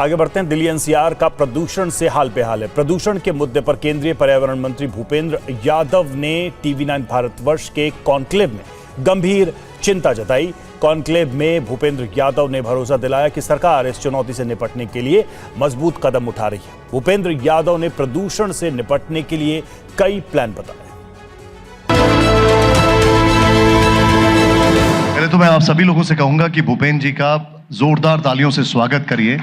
आगे बढ़ते हैं। दिल्ली एनसीआर का प्रदूषण से हाल बेहाल है। प्रदूषण के मुद्दे पर केंद्रीय पर्यावरण मंत्री भूपेंद्र यादव ने टीवी9 भारतवर्ष के कॉन्क्लेव में गंभीर चिंता जताई। कॉन्क्लेव में भूपेंद्र यादव ने भरोसा दिलाया कि सरकार इस चुनौती से निपटने के लिए मजबूत कदम उठा रही है। भूपेंद्र यादव ने प्रदूषण से निपटने के लिए कई प्लान बताए। पहले तो मैं आप सभी लोगों से कहूंगा कि भूपेंद्र जी का जोरदार तालियों से स्वागत करिए।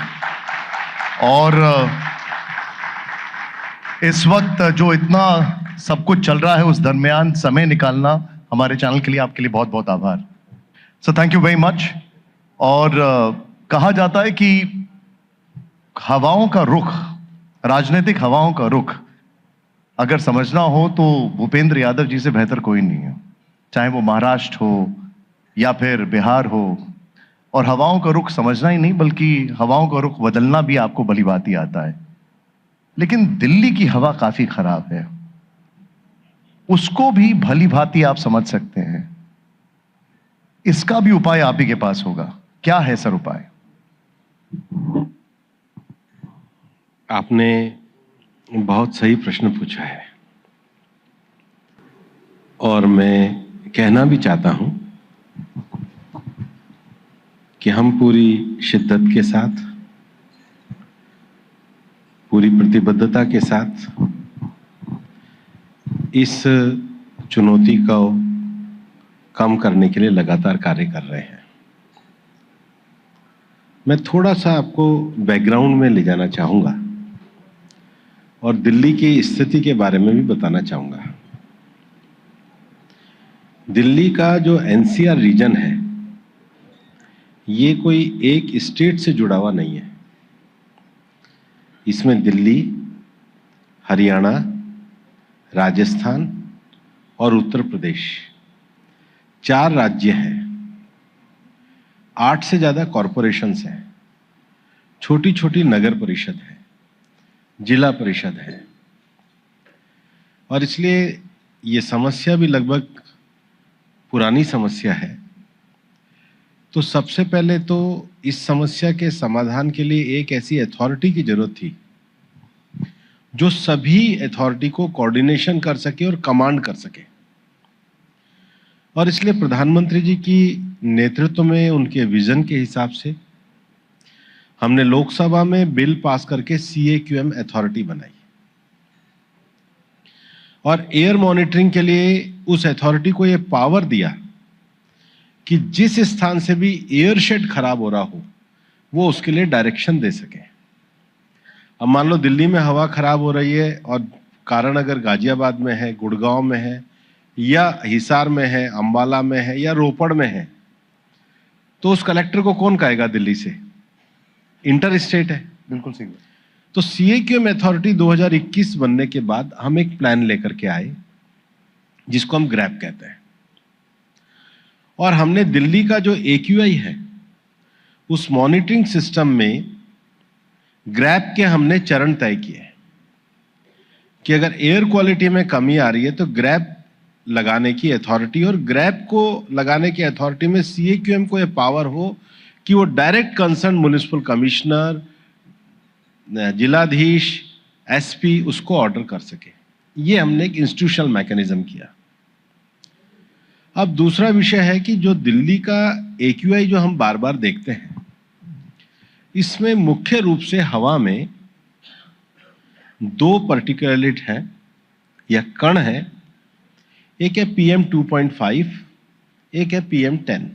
और इस वक्त जो इतना सब कुछ चल रहा है उस दरमियान समय निकालना हमारे चैनल के लिए, आपके लिए बहुत बहुत आभार। So thank you very much. और कहा जाता है कि हवाओं का रुख, राजनीतिक हवाओं का रुख अगर समझना हो तो भूपेंद्र यादव जी से बेहतर कोई नहीं है, चाहे वो महाराष्ट्र हो या फिर बिहार हो। और हवाओं का रुख समझना ही नहीं बल्कि हवाओं का रुख बदलना भी आपको भली भांति आता है। लेकिन दिल्ली की हवा काफी खराब है, उसको भी भली भांति आप समझ सकते हैं। इसका भी उपाय आप ही के पास होगा। क्या है सर उपाय? आपने बहुत सही प्रश्न पूछा है और मैं कहना भी चाहता हूं कि हम पूरी शिद्दत के साथ, पूरी प्रतिबद्धता के साथ इस चुनौती को कम करने के लिए लगातार कार्य कर रहे हैं। मैं थोड़ा सा आपको बैकग्राउंड में ले जाना चाहूँगा और दिल्ली की स्थिति के बारे में भी बताना चाहूँगा। दिल्ली का जो एनसीआर रीजन है ये कोई एक स्टेट से जुड़ा हुआ नहीं है। इसमें दिल्ली, हरियाणा, राजस्थान और उत्तर प्रदेश 4 राज्य हैं। 8 से ज़्यादा कॉरपोरेशंस हैं, छोटी छोटी नगर परिषद हैं, जिला परिषद है। और इसलिए ये समस्या भी लगभग पुरानी समस्या है। तो सबसे पहले तो इस समस्या के समाधान के लिए एक ऐसी अथॉरिटी की जरूरत थी जो सभी अथॉरिटी को कोऑर्डिनेशन कर सके और कमांड कर सके। और इसलिए प्रधानमंत्री जी की नेतृत्व में, उनके विजन के हिसाब से हमने लोकसभा में बिल पास करके CAQM अथॉरिटी बनाई और एयर मॉनिटरिंग के लिए उस अथॉरिटी को यह पावर दिया कि जिस स्थान से भी एयर शेड खराब हो रहा हो वो उसके लिए डायरेक्शन दे सके। अब मान लो दिल्ली में हवा खराब हो रही है और कारण अगर गाजियाबाद में है, गुड़गांव में है या हिसार में है, अंबाला में है या रोपड़ में है, तो उस कलेक्टर को कौन कहेगा दिल्ली से? इंटर स्टेट है। बिल्कुल सही। तो CAQM अथॉरिटी 2021 बनने के बाद हम एक प्लान लेकर के आए जिसको हम ग्रैप कहते हैं। और हमने दिल्ली का जो AQI है उस मॉनिटरिंग सिस्टम में ग्रैप के हमने चरण तय किए कि अगर एयर क्वालिटी में कमी आ रही है तो ग्रैप लगाने की अथॉरिटी, और ग्रैप को लगाने की अथॉरिटी में CAQM को यह पावर हो कि वो डायरेक्ट कंसर्न म्युनिसिपल कमिश्नर, जिलाधीश, SP उसको ऑर्डर कर सके। ये हमने एक इंस्टीट्यूशनल मैकेनिज्म किया। अब दूसरा विषय है कि जो दिल्ली का AQI जो हम बार बार देखते हैं, इसमें मुख्य रूप से हवा में 2 पार्टिकुलेट हैं या कण हैं। एक है PM 2.5, एक है PM 10।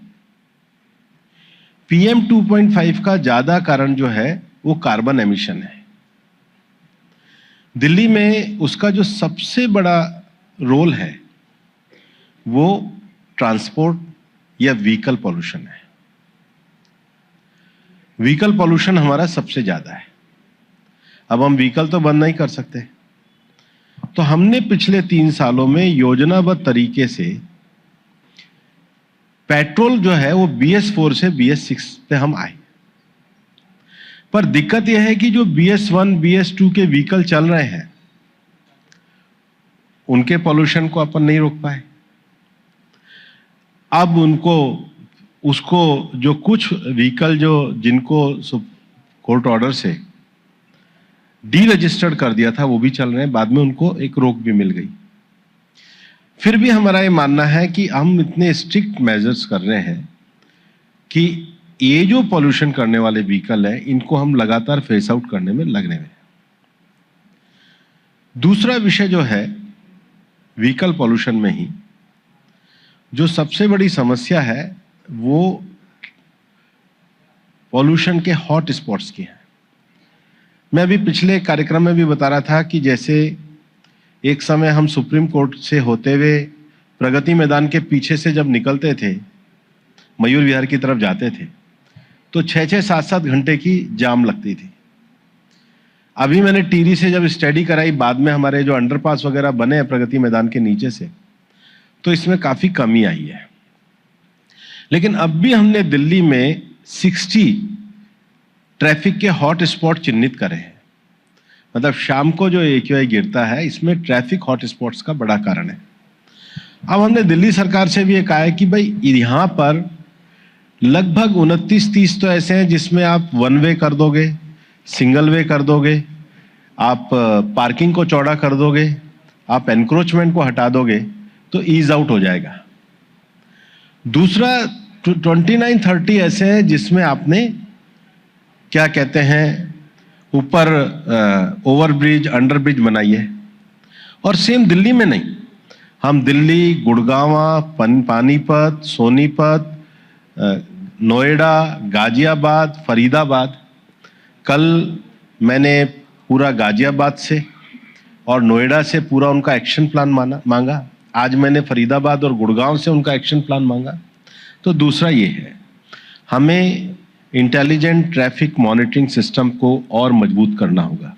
PM 2.5 का ज्यादा कारण जो है वो कार्बन एमिशन है। दिल्ली में उसका जो सबसे बड़ा रोल है वो ट्रांसपोर्ट या व्हीकल पॉल्यूशन है। व्हीकल पॉल्यूशन हमारा सबसे ज्यादा है। अब हम व्हीकल तो बंद नहीं कर सकते, तो हमने पिछले 3 सालों में योजनाबद्ध तरीके से पेट्रोल जो है वो BS4 से BS6 पे हम आए। पर दिक्कत यह है कि जो BS1, BS2 के व्हीकल चल रहे हैं उनके पॉल्यूशन को अपन नहीं रोक पाए। अब उसको जो कुछ व्हीकल जो जिनको कोर्ट ऑर्डर से डी रजिस्टर्ड कर दिया था, वो भी चल रहे हैं। बाद में उनको एक रोक भी मिल गई। फिर भी हमारा ये मानना है कि हम इतने स्ट्रिक्ट मेजर्स कर रहे हैं कि ये जो पॉल्यूशन करने वाले व्हीकल है, इनको हम लगातार फेस आउट करने में लगने में। दूसरा विषय जो है व्हीकल पॉल्यूशन में ही जो सबसे बड़ी समस्या है, वो पॉल्यूशन के हॉट स्पॉट्स की है। मैं अभी पिछले कार्यक्रम में भी बता रहा था कि जैसे एक समय हम सुप्रीम कोर्ट से होते हुए प्रगति मैदान के पीछे से जब निकलते थे, मयूर विहार की तरफ जाते थे, तो 6-6, 7-7 घंटे की जाम लगती थी। अभी मैंने टीरी से जब स्टडी कराई, बाद में हमारे जो अंडरपास वगैरह बने हैं प्रगति मैदान के नीचे से, तो इसमें काफी कमी आई है। लेकिन अब भी हमने दिल्ली में 60 ट्रैफिक के हॉट स्पॉट चिन्हित करे हैं। मतलब शाम को जो AQI गिरता है, इसमें ट्रैफिक हॉट स्पॉट्स का बड़ा कारण है। अब हमने दिल्ली सरकार से भी ये कहा है कि भाई यहाँ पर लगभग 29-30 तो ऐसे हैं जिसमें आप वन वे कर दोगे, सिंगल वे कर दोगे, आप पार्किंग को चौड़ा कर दोगे, आप एनक्रोचमेंट को हटा दोगे, तो ईज आउट हो जाएगा। दूसरा 29-30 ऐसे हैं जिसमें आपने क्या कहते हैं, ऊपर ओवरब्रिज, अंडरब्रिज बनाई है। और सेम दिल्ली में नहीं, हम दिल्ली, गुड़गांवा, पानीपत, सोनीपत, नोएडा, गाजियाबाद, फरीदाबाद, कल मैंने पूरा गाजियाबाद से और नोएडा से पूरा उनका एक्शन प्लान मांगा। आज मैंने फरीदाबाद और गुड़गांव से उनका एक्शन प्लान मांगा। तो दूसरा ये है, हमें इंटेलिजेंट ट्रैफिक मॉनिटरिंग सिस्टम को और मजबूत करना होगा।